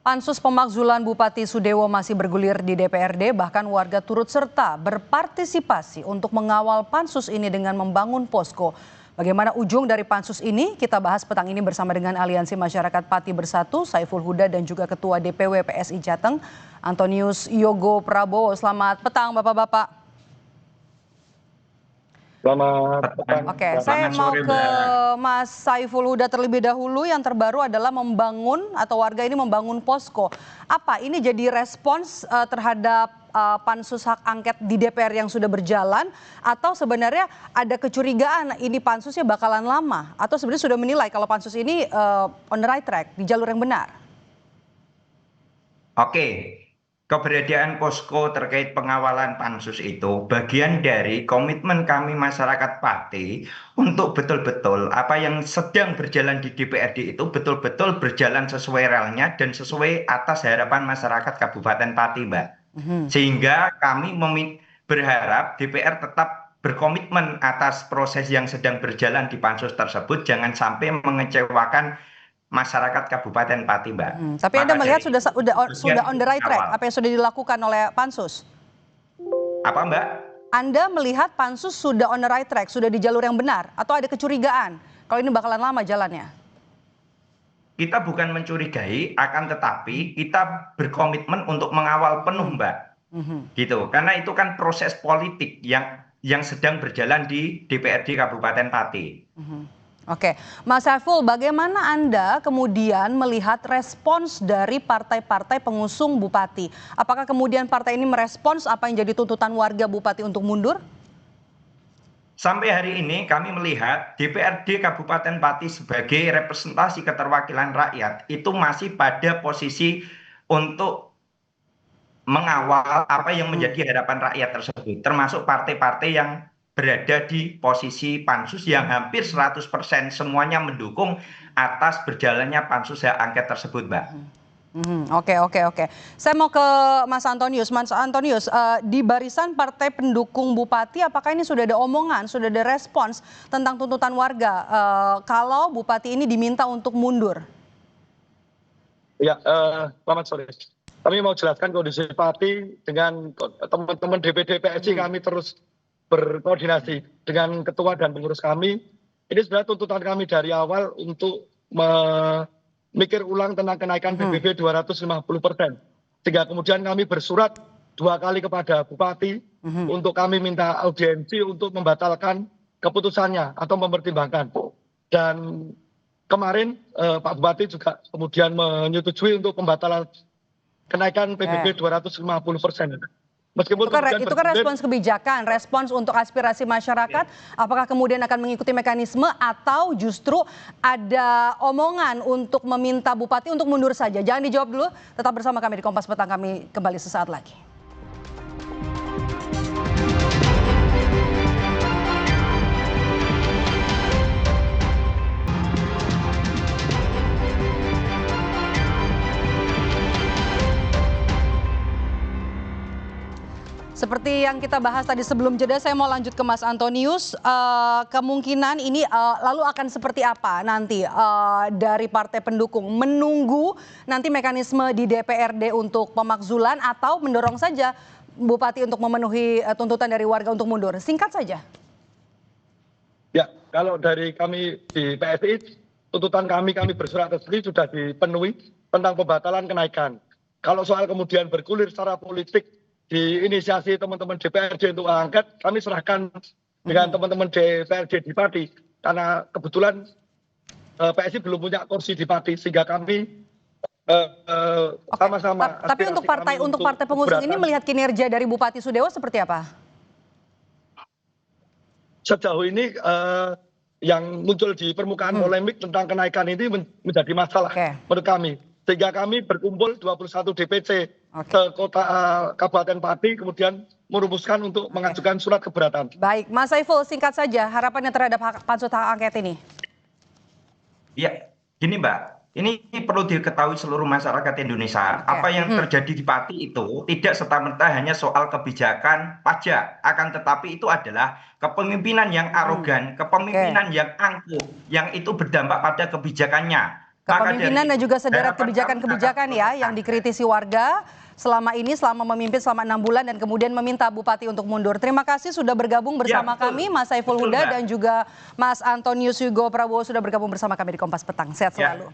Pansus pemakzulan Bupati Sudewo masih bergulir di DPRD, bahkan warga turut serta berpartisipasi untuk mengawal pansus ini dengan membangun posko. Bagaimana ujung dari pansus ini? Kita bahas petang ini bersama dengan Aliansi Masyarakat Pati Bersatu, Saiful Huda dan juga Ketua DPW PSI Jateng, Antonius Yogo Prabowo. Selamat petang Bapak-Bapak. Selamat petang. Oke, saya mau ke Mas Saiful Huda terlebih dahulu. Yang terbaru adalah membangun atau warga ini membangun posko. Apa ini jadi respons terhadap pansus hak angket di DPR yang sudah berjalan, atau sebenarnya ada kecurigaan ini pansusnya bakalan lama, atau sebenarnya sudah menilai kalau pansus ini on the right track, di jalur yang benar? Oke, keberadaan posko terkait pengawalan pansus itu bagian dari komitmen kami masyarakat Pati untuk betul-betul apa yang sedang berjalan di DPRD itu betul-betul berjalan sesuai relnya dan sesuai atas harapan masyarakat Kabupaten Pati, Mbak. Sehingga kami berharap DPR tetap berkomitmen atas proses yang sedang berjalan di pansus tersebut, jangan sampai mengecewakan masyarakat Kabupaten Pati, Mbak. Tapi Anda melihat sudah on the right track apa yang sudah dilakukan oleh pansus? Apa, Mbak? Anda melihat pansus sudah on the right track, sudah di jalur yang benar, atau ada kecurigaan kalau ini bakalan lama jalannya? Kita bukan mencurigai, akan tetapi kita berkomitmen untuk mengawal penuh, Mbak. Gitu. Karena itu kan proses politik yang sedang berjalan di DPRD Kabupaten Pati. Oke, Mas Saiful, bagaimana Anda kemudian melihat respons dari partai-partai pengusung Bupati? Apakah kemudian partai ini merespons apa yang jadi tuntutan warga Bupati untuk mundur? Sampai hari ini kami melihat DPRD Kabupaten Pati sebagai representasi keterwakilan rakyat itu masih pada posisi untuk mengawal apa yang menjadi harapan rakyat tersebut, termasuk partai-partai yang berada di posisi pansus yang hampir 100% semuanya mendukung atas berjalannya pansus hak angket tersebut, Mbak. Oke. Saya mau ke Mas Antonius. Mas Antonius, di barisan partai pendukung Bupati, apakah ini sudah ada omongan, sudah ada respons tentang tuntutan warga kalau Bupati ini diminta untuk mundur? Ya, selamat sore. Kami mau jelaskan kondisi Pati dengan teman-teman DPD PSI. Kami terus berkoordinasi dengan ketua dan pengurus kami. Ini sebenarnya tuntutan kami dari awal untuk memikir ulang tentang kenaikan PBB 250%. Sehingga kemudian kami bersurat 2 kali kepada Bupati untuk kami minta audiensi untuk membatalkan keputusannya atau mempertimbangkan. Dan kemarin Pak Bupati juga kemudian menyetujui untuk pembatalan kenaikan PBB 250%. Meskipun itu kan respons kebijakan, respons untuk aspirasi masyarakat. Apakah kemudian akan mengikuti mekanisme atau justru ada omongan untuk meminta Bupati untuk mundur saja? Jangan dijawab dulu, tetap bersama kami di Kompas Petang, kami kembali sesaat lagi. Seperti yang kita bahas tadi sebelum jeda, saya mau lanjut ke Mas Antonius. Kemungkinan ini lalu akan seperti apa nanti dari partai pendukung? Menunggu nanti mekanisme di DPRD untuk pemakzulan atau mendorong saja Bupati untuk memenuhi tuntutan dari warga untuk mundur? Singkat saja. Ya, kalau dari kami di PSI, tuntutan kami bersurat resmi sudah dipenuhi tentang pembatalan kenaikan. Kalau soal kemudian bergulir secara politik, diinisiasi teman-teman DPRD untuk angket, kami serahkan dengan teman-teman DPRD di Pati. Karena kebetulan PSI belum punya kursi di Pati, sehingga kami sama-sama. Tapi untuk partai pengusung ini melihat kinerja dari Bupati Sudewo seperti apa? Sejauh ini yang muncul di permukaan polemik tentang kenaikan ini menjadi masalah menurut kami. Sehingga kami berkumpul 21 DPC ke kota Kabupaten Pati, kemudian merumuskan untuk mengajukan surat keberatan. Baik, Mas Saiful, singkat saja harapannya terhadap pansus hak angket ini. Ya, gini Mbak, ini perlu diketahui seluruh masyarakat Indonesia. Apa yang terjadi di Pati itu tidak serta-merta hanya soal kebijakan pajak, akan tetapi itu adalah kepemimpinan yang arogan, kepemimpinan yang angkuh, yang itu berdampak pada kebijakannya. Kepemimpinan dan juga sederet harapan kami kebijakan-kebijakan ya yang dikritisi warga selama ini, selama memimpin selama 6 bulan dan kemudian meminta Bupati untuk mundur. Terima kasih sudah bergabung bersama betul. kami, Mas Saiful Betul, Huda Mbak. dan juga Mas Antonius Hugo Prabowo sudah bergabung bersama kami di Kompas Petang. Sehat Ya. selalu.